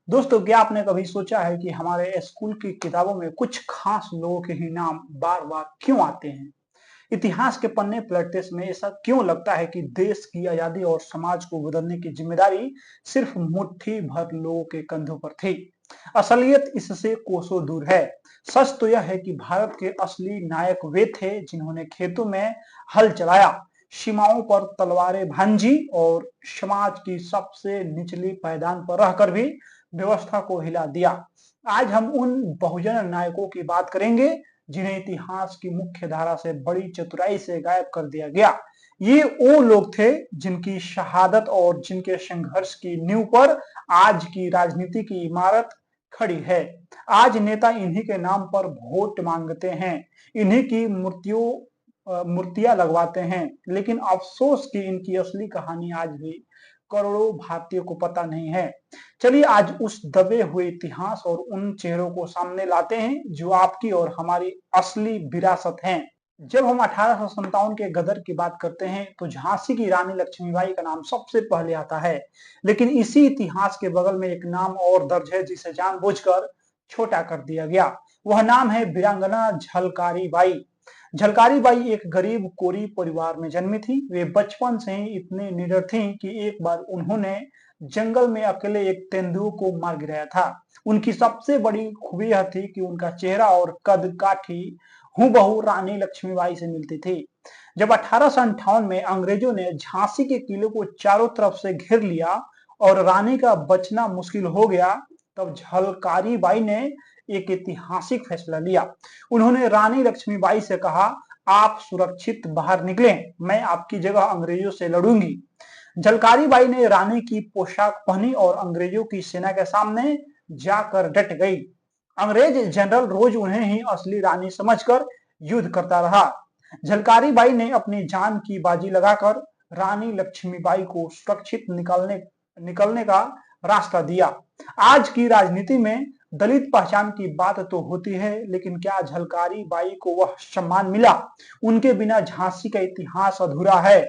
दोस्तों, क्या आपने कभी सोचा है कि हमारे स्कूल की किताबों में कुछ खास लोगों के ही नाम बार बार क्यों आते हैं? इतिहास के पन्ने पलटते समय ऐसा क्यों लगता है कि देश की आजादी और समाज को बदलने की जिम्मेदारी सिर्फ मुट्ठी भर लोगों के कंधों पर थी? असलियत इससे कोसों दूर है। सच तो यह है कि भारत के असली नायक वे थे जिन्होंने खेतों में हल चलाया, सीमाओं पर तलवारें भांजी और समाज की सबसे निचली पायदान पर रहकर भी व्यवस्था को हिला दिया। आज हम उन बहुजन नायकों की बात करेंगे जिन्हें इतिहास की मुख्य धारा से बड़ी चतुराई से गायब कर दिया गया। ये वो लोग थे जिनकी शहादत और जिनके संघर्ष की नींव पर आज की राजनीति की इमारत खड़ी है। आज नेता इन्हीं के नाम पर वोट मांगते हैं, इन्हीं की मूर्तियां लगवाते हैं, लेकिन अफसोस कि इनकी असली कहानी आज भी करोड़ों भारतीयों को पता नहीं है। चलिए आज उस दबे हुए इतिहास और उन चेहरों को सामने लाते हैं जो आपकी और हमारी असली विरासत हैं। जब हम 1857 के गदर की बात करते हैं तो झांसी की रानी लक्ष्मीबाई का नाम सबसे पहले आता है। लेकिन इसी इतिहास के बगल में एक नाम और दर्ज है जिसे जानबूझकर छोटा कर दिया गया। वह नाम है वीरांगना झलकारी बाई। झलकारी बाई एक गरीब कोरी परिवार में जन्मी थी। वे बचपन से ही इतनी निडर थी कि एक बार उन्होंने जंगल में अकेले एक तेंदुए को मार गिराया था। उनकी सबसे बड़ी खूबी यह थी कि उनका चेहरा और कद काठी हूबहू रानी लक्ष्मीबाई से मिलती थी। जब 1858 में अंग्रेजों ने झांसी के किले को चारों तरफ से घेर लिया और रानी का बचना मुश्किल हो गया, तब झलकारी बाई ने एक ऐतिहासिक फैसला लिया। उन्होंने रानी लक्ष्मीबाई से कहा, आप सुरक्षित बाहर निकलें, मैं आपकी जगह अंग्रेजों से लड़ूंगी। झलकारी बाई ने रानी की पोशाक पहनी और अंग्रेजों की सेना के सामने जाकर डट गई। अंग्रेज जनरल रोज उन्हें ही असली रानी समझकर युद्ध करता रहा। झलकारी बाई ने अपनी जान की बाजी लगाकर रानी लक्ष्मीबाई को सुरक्षित निकलने का रास्ता दिया। आज की राजनीति में दलित पहचान की बात तो होती है, लेकिन क्या झलकारी बाई को वह सम्मान मिला? उनके बिना झांसी का इतिहास अधूरा है।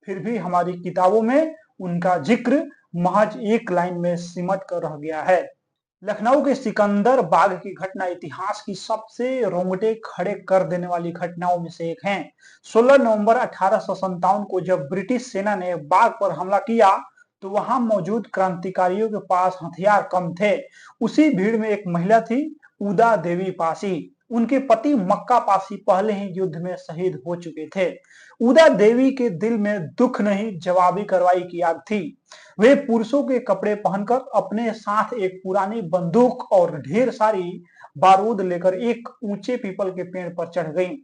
फिर भी हमारी किताबों में उनका जिक्र महज एक लाइन में सिमट कर रह गया है। लखनऊ के सिकंदर बाग की घटना इतिहास की सबसे रोंगटे खड़े कर देने वाली घटनाओं में से एक है। 16 नवंबर 1857 को जब ब्रिटिश सेना ने बाग पर हमला किया तो वहां मौजूद क्रांतिकारियों के पास हथियार कम थे। उसी भीड़ में एक महिला थी, उदा देवी पासी। उनके पति मक्का पासी पहले ही युद्ध में शहीद हो चुके थे। उदा देवी के दिल में दुख नहीं, जवाबी कार्रवाई की आग थी। वे पुरुषों के कपड़े पहनकर अपने साथ एक पुरानी बंदूक और ढेर सारी बारूद लेकर एक ऊंचे पीपल के पेड़ पर चढ़ गईं।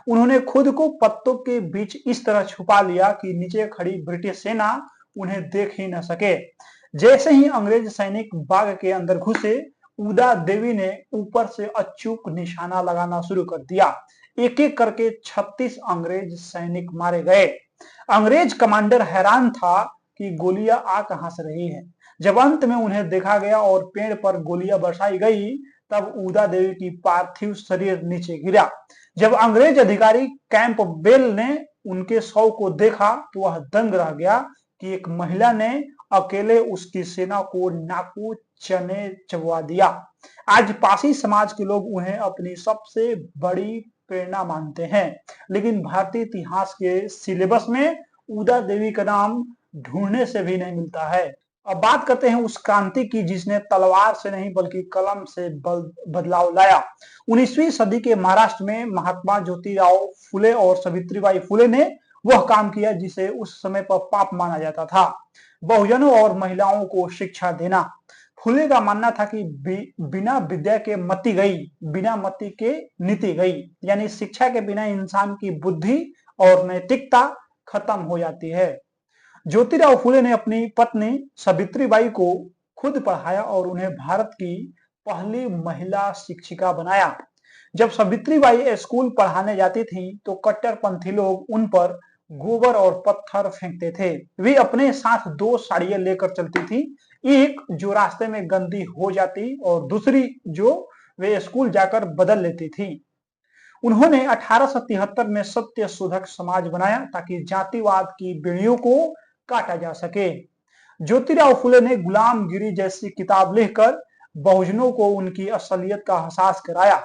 उन्होंने खुद को पत्तों के बीच इस तरह छुपा लिया कि नीचे खड़ी ब्रिटिश सेना उन्हें देख ही न सके। जैसे ही अंग्रेज सैनिक बाग के अंदर घुसे, उदा देवी ने ऊपर से अचूक निशाना लगाना शुरू कर दिया। एक एक करके 36 अंग्रेज सैनिक मारे गए। अंग्रेज कमांडर हैरान था कि गोलियां आ कहां से रही है। जब अंत में उन्हें देखा गया और पेड़ पर गोलियां बरसाई गई, तब उदा देवी की पार्थिव शरीर नीचे गिरा। जब अंग्रेज अधिकारी कैंप बेल ने उनके शव को देखा तो वह दंग रह गया कि एक महिला ने अकेले उसकी सेना को नाकू चने चबवा दिया। आज पासी समाज के लोग उन्हें अपनी सबसे बड़ी प्रेरणा मानते हैं, लेकिन भारतीय इतिहास के सिलेबस में उदा देवी का नाम ढूंढने से भी नहीं मिलता है। अब बात करते हैं उस क्रांति की जिसने तलवार से नहीं बल्कि कलम से बदलाव लाया। 19वीं सदी के महाराष्ट्र में महात्मा ज्योतिराव फुले और सावित्रीबाई फुले ने वह काम किया जिसे उस समय पर पाप माना जाता था, बहुजनों और महिलाओं को शिक्षा देना। फुले का मानना था कि बिना विद्या के मति गई, बिना मति के नीति गई। यानी शिक्षा के बिना इंसान की बुद्धि और नैतिकता खत्म हो जाती है। ज्योतिराव फुले ने अपनी पत्नी सावित्रीबाई को खुद पढ़ाया और उन्हें भारत की पहली महिला शिक्षिका बनाया। जब सावित्रीबाई स्कूल पढ़ाने जाती थी तो कट्टरपंथी लोग उन पर गोबर और पत्थर फेंकते थे। वे अपने साथ दो साड़ियां लेकर चलती थी, एक जो रास्ते में गंदी हो जाती और दूसरी जो वे स्कूल जाकर बदल लेती थी। उन्होंने 1873 में सत्य शोधक समाज बनाया ताकि जातिवाद की बेड़ियों को काटा जा सके। ज्योतिराव फुले ने गुलामगिरी जैसी किताब लिखकर बहुजनों को उनकी असलियत का एहसास कराया।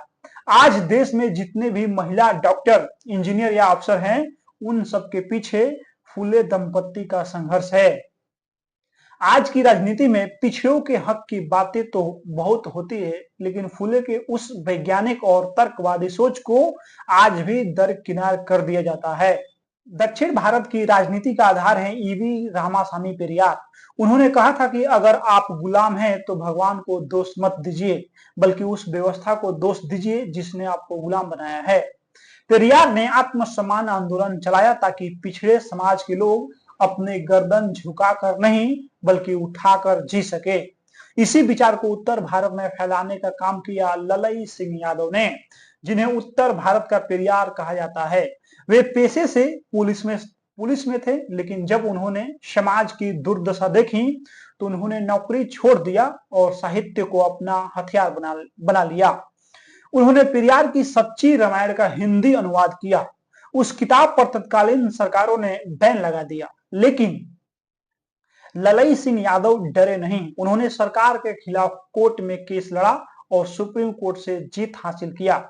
आज देश में जितने भी महिला डॉक्टर, इंजीनियर या अफसर हैं, उन सबके पीछे फुले दंपत्ति का संघर्ष है। आज की राजनीति में पिछड़ों के हक की बातें तो बहुत होती है, लेकिन फुले के उस वैज्ञानिक और तर्कवादी सोच को आज भी दरकिनार कर दिया जाता है। दक्षिण भारत की राजनीति का आधार है ईवी रामासामी पेरियार। उन्होंने कहा था कि अगर आप गुलाम हैं तो भगवान को दोष मत दीजिए, बल्कि उस व्यवस्था को दोष दीजिए जिसने आपको गुलाम बनाया है। पेरियार ने आत्मसम्मान आंदोलन चलाया ताकि पिछड़े समाज के लोग अपने गर्दन झुकाकर नहीं बल्कि उठाकर जी सके। इसी विचार को उत्तर भारत में फैलाने का काम किया ललई सिंह यादव ने, जिन्हें उत्तर भारत का पेरियार कहा जाता है। वे पेशे से पुलिस में थे, लेकिन जब उन्होंने समाज की दुर्दशा देखी तो उन्होंने नौकरी छोड़ दिया और साहित्य को अपना हथियार बना लिया। उन्होंने पेरियार की सच्ची रामायण का हिंदी अनुवाद किया। उस किताब पर तत्कालीन सरकारों ने बैन लगा दिया, लेकिन ललई सिंह यादव डरे नहीं। उन्होंने सरकार के खिलाफ कोर्ट में केस लड़ा और सुप्रीम कोर्ट से जीत हासिल किया।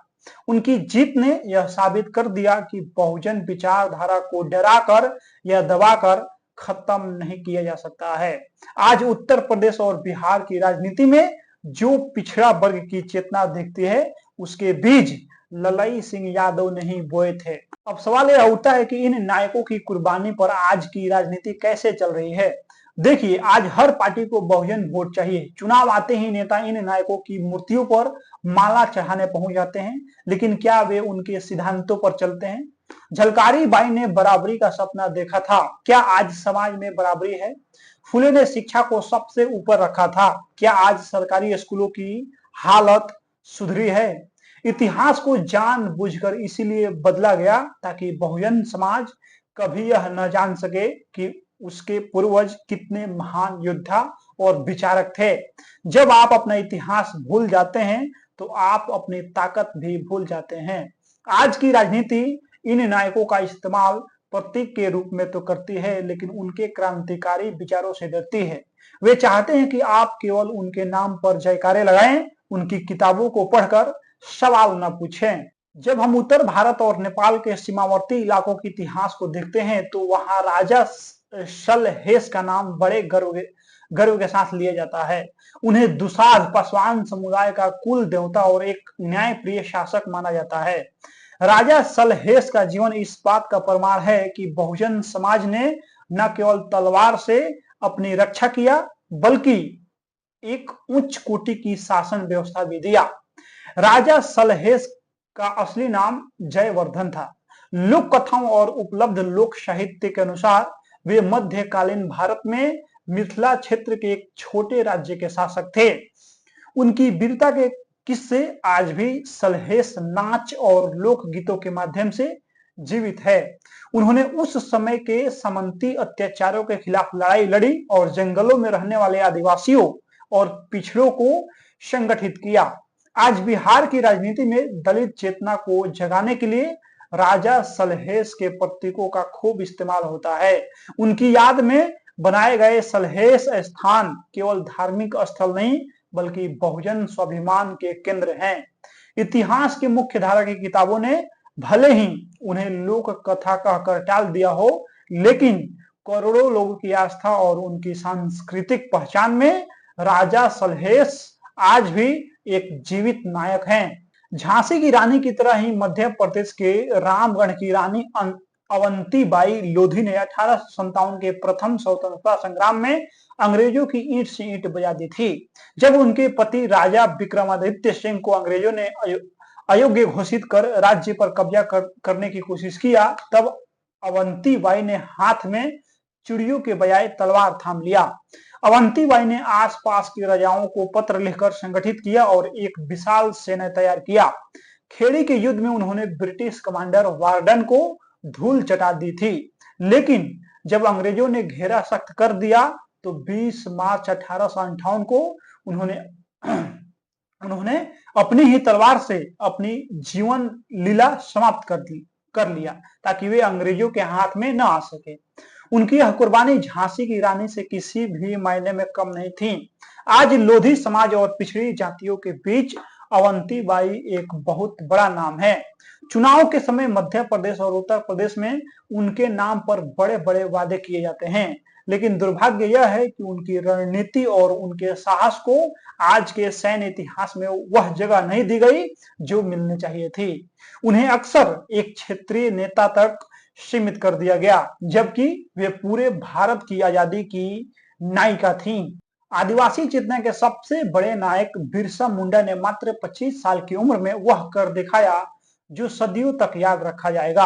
उनकी जीत ने यह साबित कर दिया कि बहुजन विचारधारा को डराकर या दबाकर खत्म नहीं किया जा सकता है। आज उत्तर प्रदेश और बिहार की राजनीति में जो पिछड़ा वर्ग की चेतना दिखती है, उसके बीज ललई सिंह यादव ने ही बोए थे। अब सवाल यह उठता है कि इन नायकों की कुर्बानी पर आज की राजनीति कैसे चल रही है। देखिए, आज हर पार्टी को बहुजन वोट चाहिए। चुनाव आते ही नेता इन नायकों की मूर्तियों पर माला चढ़ाने पहुंच जाते हैं, लेकिन क्या वे उनके सिद्धांतों पर चलते हैं? झलकारी बाई ने बराबरी का सपना देखा था, क्या आज समाज में बराबरी है? फुले ने शिक्षा को सबसे ऊपर रखा था, क्या आज सरकारी स्कूलों की हालत सुधरी है? इतिहास को जानबूझकर इसीलिए बदला गया ताकि बहुजन समाज कभी यह न जान सके कि उसके पूर्वज कितने महान योद्धा और विचारक थे। जब आप अपना इतिहास भूल जाते हैं तो आप अपनी ताकत भी भूल जाते हैं। आज की राजनीति इन नायकों का इस्तेमाल प्रतीक के रूप में तो करती है, लेकिन उनके क्रांतिकारी विचारों से डरती है। वे चाहते हैं कि आप केवल उनके नाम पर जयकारे लगाएं, उनकी किताबों को पढ़कर सवाल न पूछें। जब हम उत्तर भारत और नेपाल के सीमावर्ती इलाकों के इतिहास को देखते हैं तो वहां राजा सलहेश का नाम बड़े गर्व के साथ लिया जाता है। उन्हें दुसाध पासवान समुदाय का कुल देवता और एक न्यायप्रिय शासक माना जाता है। राजा सलहेश का जीवन इस बात का प्रमाण है कि बहुजन समाज ने न केवल तलवार से अपनी रक्षा किया, बल्कि एक उच्च कोटि की शासन व्यवस्था भी दिया। राजा सलहेश का असली नाम जयवर्धन था। लोक कथाओं और उपलब्ध लोक साहित्य के अनुसार वे मध्यकालीन भारत में मिथिला क्षेत्र के एक छोटे राज्य के शासक थे। उनकी वीरता के किस्से आज भी सलहेश नाच और लोकगीतों के माध्यम से जीवित है। उन्होंने उस समय के सामंती अत्याचारों के खिलाफ लड़ाई लड़ी और जंगलों में रहने वाले आदिवासियों और पिछड़ों को संगठित किया। आज बिहार की राजनीति में दलित चेतना को जगाने के लिए राजा सलहेश के प्रतीकों का खूब इस्तेमाल होता है। उनकी याद में बनाए गए सलहेश स्थान केवल धार्मिक स्थल नहीं बल्कि बहुजन स्वाभिमान के केंद्र हैं। इतिहास की मुख्य धारा की किताबों ने भले ही उन्हें लोक कथा कहकर टाल दिया हो, लेकिन करोड़ों लोगों की आस्था और उनकी सांस्कृतिक पहचान में राजा सलहेश आज भी एक जीवित नायक हैं। झांसी की रानी की तरह ही मध्य प्रदेश के रामगढ़ की रानी अवंतीबाई लोधी ने 1857 के प्रथम स्वतंत्रता संग्राम में अंग्रेजों की ईंट से ईंट बजा दी थी। जब उनके पति राजा विक्रमादित्य सिंह को अंग्रेजों ने अयोग्य घोषित कर राज्य पर कब्जा करने की कोशिश किया, तब अवंतीबाई ने हाथ में चिड़ियों के बजाय तलवार थाम लिया। अवंतीबाई ने आसपास के राजाओं को पत्र लिखकर संगठित किया और एक विशाल सेना तैयार किया। खेड़ी के युद्ध में उन्होंने ब्रिटिश कमांडर वार्डन को धूल चटा दी थी, लेकिन जब अंग्रेजों ने घेरा सख्त कर दिया तो 20 मार्च 1858 को उन्होंने अपनी ही तलवार से अपनी जीवन लीला समाप्त कर लिया ताकि वे अंग्रेजों के हाथ में न आ सके। उनकी यह कुर्बानी झांसी की रानी से किसी भी मायने में कम नहीं थी। आज लोधी समाज और पिछड़ी जातियों के बीच अवंतीबाई एक बहुत बड़ा नाम है। चुनाव के समय मध्य प्रदेश और उत्तर प्रदेश में उनके नाम पर बड़े बड़े वादे किए जाते हैं, लेकिन दुर्भाग्य यह है कि उनकी रणनीति और उनके साहस को आज के सैन्य इतिहास में वह जगह नहीं दी गई जो मिलनी चाहिए थी। उन्हें अक्सर एक क्षेत्रीय नेता तक सीमित कर दिया गया, जबकि वे पूरे भारत की आजादी की नायिका थीं। आदिवासी चेतना के सबसे बड़े नायक बिरसा मुंडा ने मात्र 25 साल की उम्र में वह कर दिखाया जो सदियों तक याद रखा जाएगा।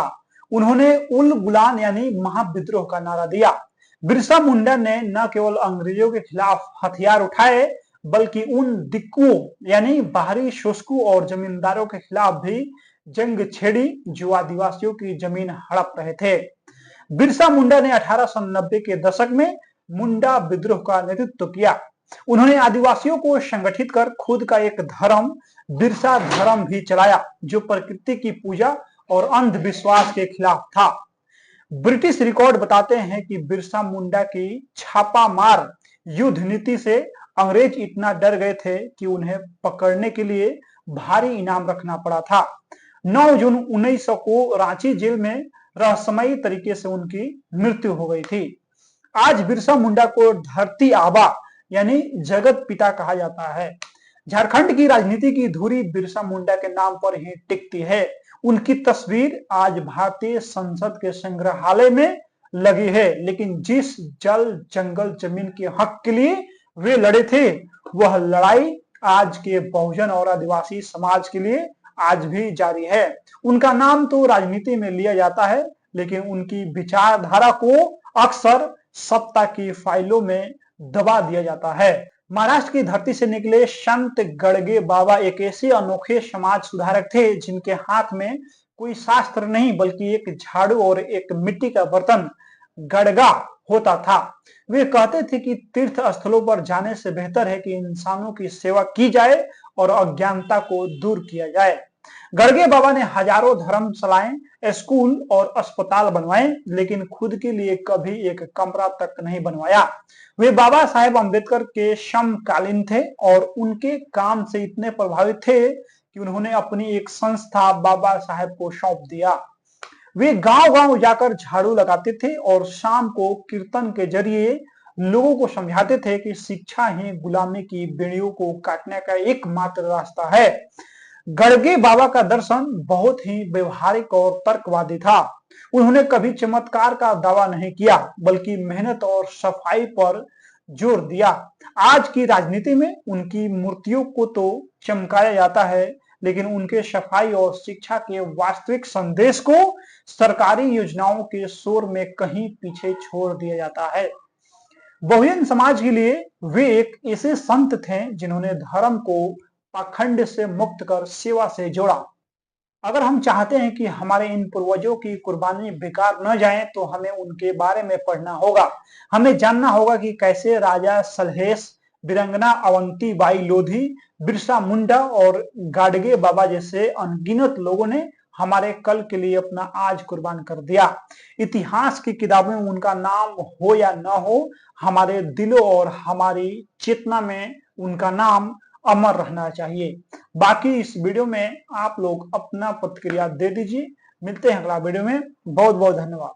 उन्होंने उल गुलान यानी महाविद्रोह का नारा दिया। बिरसा मुंडा ने न केवल अंग्रेजों के खिलाफ हथियार उठाए, बल्कि उन दिक्कुओं यानी बाहरी शोषकों और जमींदारों के खिलाफ भी जंग छेड़ी जो आदिवासियों की जमीन हड़प रहे थे। बिरसा मुंडा ने 1890 के दशक में मुंडा विद्रोह का नेतृत्व किया। उन्होंने आदिवासियों को संगठित कर खुद का एक धर्म बिरसा धर्म भी चलाया, जो प्रकृति की पूजा और अंधविश्वास के खिलाफ था। ब्रिटिश रिकॉर्ड बताते हैं कि बिरसा मुंडा की छापामार युद्ध नीति से अंग्रेज इतना डर गए थे कि उन्हें पकड़ने के लिए भारी इनाम रखना पड़ा था। 9 जून 1900 को रांची जेल में रहस्यमयी तरीके से उनकी मृत्यु हो गई थी। आज बिरसा मुंडा को धरती आबा यानी जगत पिता कहा जाता है। झारखंड की राजनीति की धुरी बिरसा मुंडा के नाम पर ही टिकती है। उनकी तस्वीर आज भारतीय संसद के संग्रहालय में लगी है, लेकिन जिस जल जंगल जमीन के हक के लिए वे लड़े थे, वह लड़ाई आज के बहुजन और आदिवासी समाज के लिए आज भी जारी है। उनका नाम तो राजनीति में लिया जाता है, लेकिन उनकी विचारधारा को अक्सर सत्ता की फाइलों में दबा दिया जाता है। महाराष्ट्र की धरती से निकले संत गड़गे बाबा एक ऐसे अनोखे समाज सुधारक थे जिनके हाथ में कोई शास्त्र नहीं बल्कि एक झाड़ू और एक मिट्टी का बर्तन गड़गा होता था। वे कहते थे कि तीर्थ स्थलों पर जाने से बेहतर है कि इंसानों की सेवा की जाए और अज्ञानता को दूर किया जाए। गड़गे बाबा ने हजारों धर्मशालाएं, स्कूल और अस्पताल बनवाए, लेकिन खुद के लिए कभी एक कमरा तक नहीं बनवाया। वे बाबा साहेब अम्बेडकर के समकालीन थे और उनके काम से इतने प्रभावित थे कि उन्होंने अपनी एक संस्था बाबा साहेब को सौंप दिया। वे गांव-गांव जाकर झाड़ू लगाते थे और शाम को कीर्तन के जरिए लोगों को समझाते थे कि शिक्षा ही गुलामी की बेड़ियों को काटने का एकमात्र रास्ता है। गड़गे बाबा का दर्शन बहुत ही व्यवहारिक और तर्कवादी था। उन्होंने कभी चमत्कार का दावा नहीं किया, बल्कि मेहनत और सफाई पर जोर दिया। आज की राजनीति में उनकी मूर्तियों को तो चमकाया जाता है, लेकिन उनके सफाई और शिक्षा के वास्तविक संदेश को सरकारी योजनाओं के शोर में कहीं पीछे छोड़ दिया जाता है। बहुजन समाज के लिए वे एक ऐसे संत थे जिन्होंने धर्म को पाखंड से मुक्त कर सेवा से जोड़ा। अगर हम चाहते हैं कि हमारे इन पूर्वजों की कुर्बानी बेकार न जाए, तो हमें उनके बारे में पढ़ना होगा। हमें जानना होगा कि कैसे राजा सलहेश, वीरांगना अवंतीबाई लोधी, बिरसा मुंडा और गाडगे बाबा जैसे अनगिनत लोगों ने हमारे कल के लिए अपना आज कुर्बान कर दिया। इतिहास की किताबों में उनका नाम हो या न हो, हमारे दिलों और हमारी चेतना में उनका नाम अमर रहना चाहिए। बाकी इस वीडियो में आप लोग अपना प्रतिक्रिया दे दीजिए। मिलते हैं अगला वीडियो में। बहुत बहुत धन्यवाद।